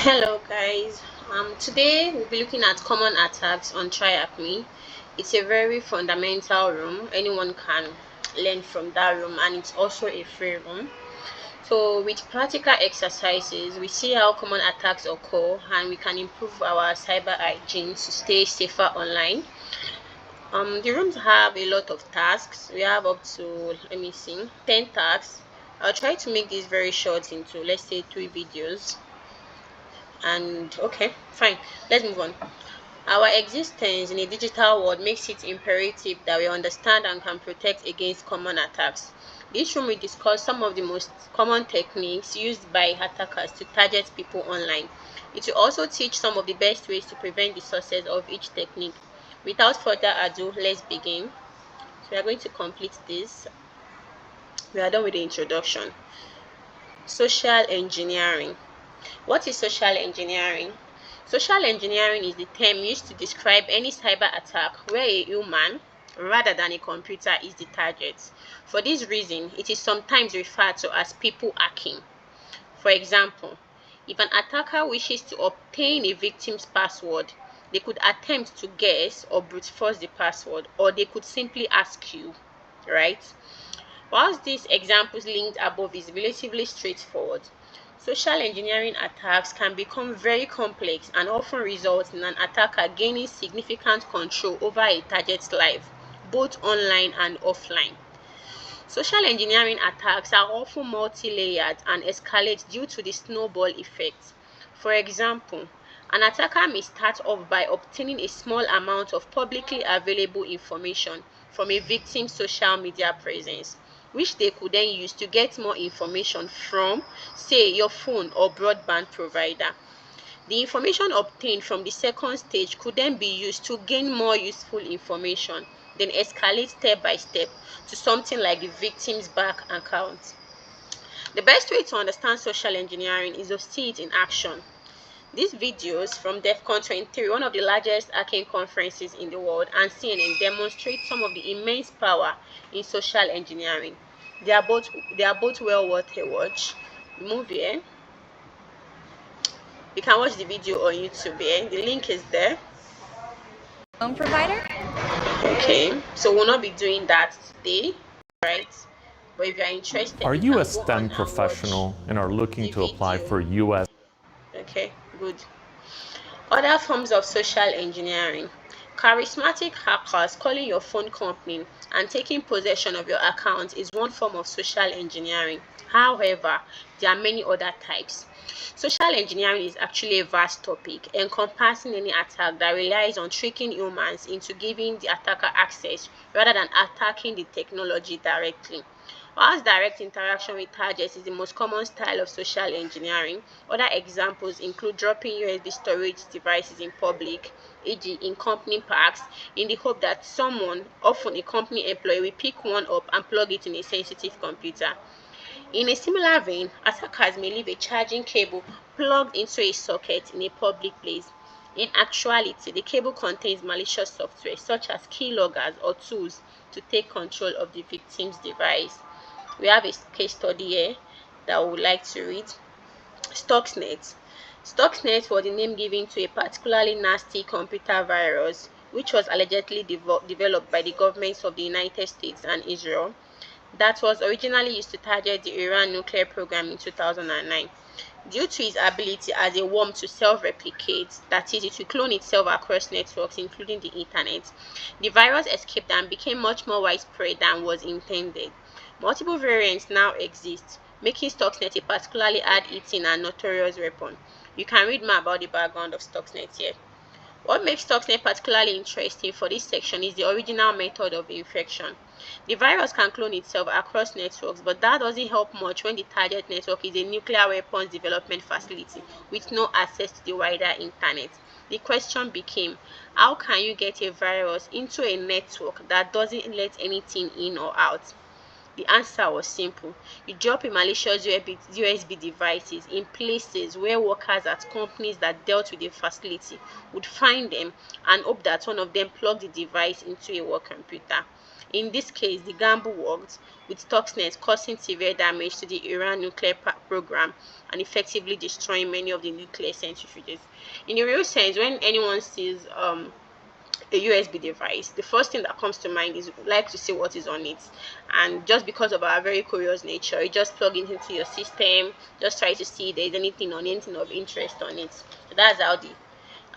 Hello guys, today we'll be looking at common attacks on TryHackMe. It's a very fundamental room. Anyone can learn from that room, and it's also a free room. So with practical exercises, we see how common attacks occur and we can improve our cyber hygiene to stay safer online. The rooms have a lot of tasks. We have up to, let me see, 10 tasks. I'll try to make this very short into, let's say, 3 videos. And okay, fine, let's move on. Our existence in a digital world makes it imperative that we understand and can protect against common attacks. This room will discuss some of the most common techniques used by attackers to target people online. It will also teach some of the best ways to prevent the success of each technique. Without further ado, let's begin. So we are going to complete this. We are done with the introduction. Social engineering. What is social engineering? Social engineering is the term used to describe any cyber attack where a human, rather than a computer, is the target. For this reason, it is sometimes referred to as people hacking. For example, if an attacker wishes to obtain a victim's password, they could attempt to guess or brute force the password, or they could simply ask you, right? Whilst these examples linked above is relatively straightforward, social engineering attacks can become very complex and often result in an attacker gaining significant control over a target's life, both online and offline. Social engineering attacks are often multi-layered and escalate due to the snowball effect. For example, an attacker may start off by obtaining a small amount of publicly available information from a victim's social media presence, which they could then use to get more information from, say, your phone or broadband provider. The information obtained from the second stage could then be used to gain more useful information, then escalate step by step to something like the victim's bank account. The best way to understand social engineering is to see it in action. These videos from DEFCON 23, one of the largest hacking conferences in the world, and CNN demonstrate some of the immense power in social engineering. They are both well worth a watch. Move here. You can watch the video on YouTube here. The link is there. Phone provider? Okay, so we'll not be doing that today, right? But if you're interested, Are you you can a go on STEM and watch professional and are looking the to apply video. for U.S. Okay, good. Other forms of social engineering. Charismatic hackers calling your phone company and taking possession of your account is one form of social engineering. However, there are many other types. Social engineering is actually a vast topic encompassing any attack that relies on tricking humans into giving the attacker access rather than attacking the technology directly. Whilst direct interaction with targets is the most common style of social engineering, other examples include dropping USB storage devices in public, e.g. in company parks, in the hope that someone, often a company employee, will pick one up and plug it in a sensitive computer. In a similar vein, attackers may leave a charging cable plugged into a socket in a public place. In actuality, the cable contains malicious software such as keyloggers or tools to take control of the victim's device. We have a case study here that we would like to read. Stuxnet. Stuxnet was the name given to a particularly nasty computer virus which was allegedly developed by the governments of the United States and Israel that was originally used to target the Iran nuclear program in 2009. Due to its ability as a worm to self-replicate, that is, it will clone itself across networks including the internet, the virus escaped and became much more widespread than was intended. Multiple variants now exist, making Stuxnet a particularly hard-hitting and notorious weapon. You can read more about the background of Stuxnet here. What makes Stuxnet particularly interesting for this section is the original method of infection. The virus can clone itself across networks, but that doesn't help much when the target network is a nuclear weapons development facility with no access to the wider internet. The question became, how can you get a virus into a network that doesn't let anything in or out? The answer was simple. You drop a malicious USB devices in places where workers at companies that dealt with the facility would find them and hope that one of them plugged the device into a work computer. In this case, the gamble worked, with Stuxnet causing severe damage to the Iran nuclear program and effectively destroying many of the nuclear centrifuges. In the real sense, when anyone sees a USB device, the first thing that comes to mind is like to see what is on it. And just because of our very curious nature, you just plug it into your system, just try to see if there's anything of interest on it. So that's how the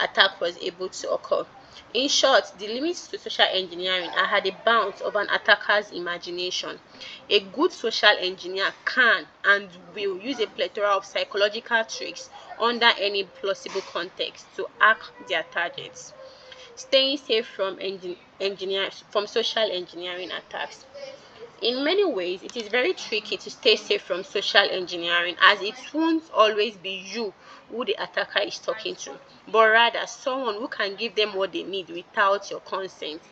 attack was able to occur. In short, the limits to social engineering are at the bounds of an attacker's imagination. A good social engineer can and will use a plethora of psychological tricks under any plausible context to hack their targets. Staying safe from social engineering attacks. In many ways, it is very tricky to stay safe from social engineering, as it won't always be you who the attacker is talking to, but rather someone who can give them what they need without your consent.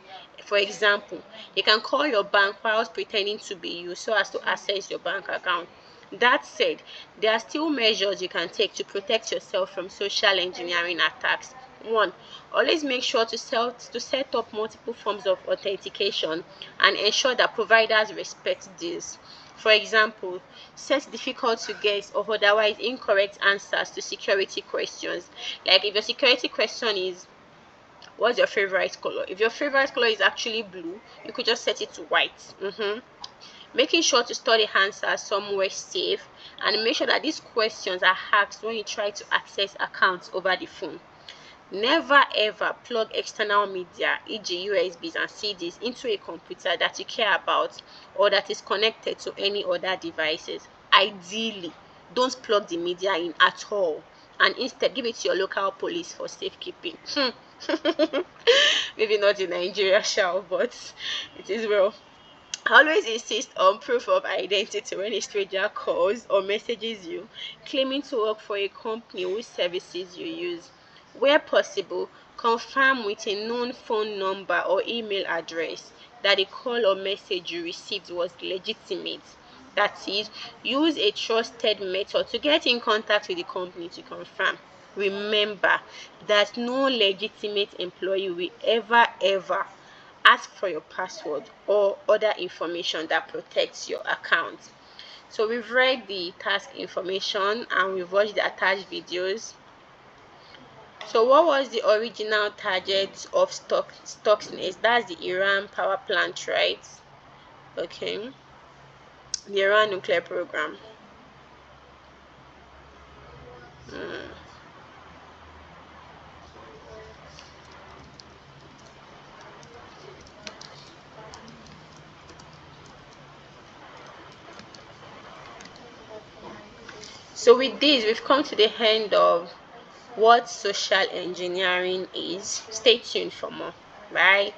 For example, they can call your bank while pretending to be you so as to access your bank account. That said, there are still measures you can take to protect yourself from social engineering attacks. 1. Always make sure to set up multiple forms of authentication and ensure that providers respect this. For example, set difficult to guess or otherwise incorrect answers to security questions. Like if your security question is, what's your favorite color? If your favorite color is actually blue, you could just set it to white. Making sure to store the answers somewhere safe, and make sure that these questions are asked when you try to access accounts over the phone. Never ever plug external media, e.g. USBs and CDs, into a computer that you care about or that is connected to any other devices. Ideally, don't plug the media in at all, and instead give it to your local police for safekeeping. Maybe not in Nigeria, shall, but it is well. Always insist on proof of identity when a stranger calls or messages you, claiming to work for a company whose services you use. Where possible, confirm with a known phone number or email address that the call or message you received was legitimate. That is, use a trusted method to get in contact with the company to confirm. Remember that no legitimate employee will ever ask for your password or other information that protects your account. So we've read the task information and we've watched the attached videos. So what was the original target of Stuxnet? That's the Iran power plant, right? Okay, the Iran nuclear program. So with this, we've come to the end of what social engineering is. Stay tuned for more. Bye.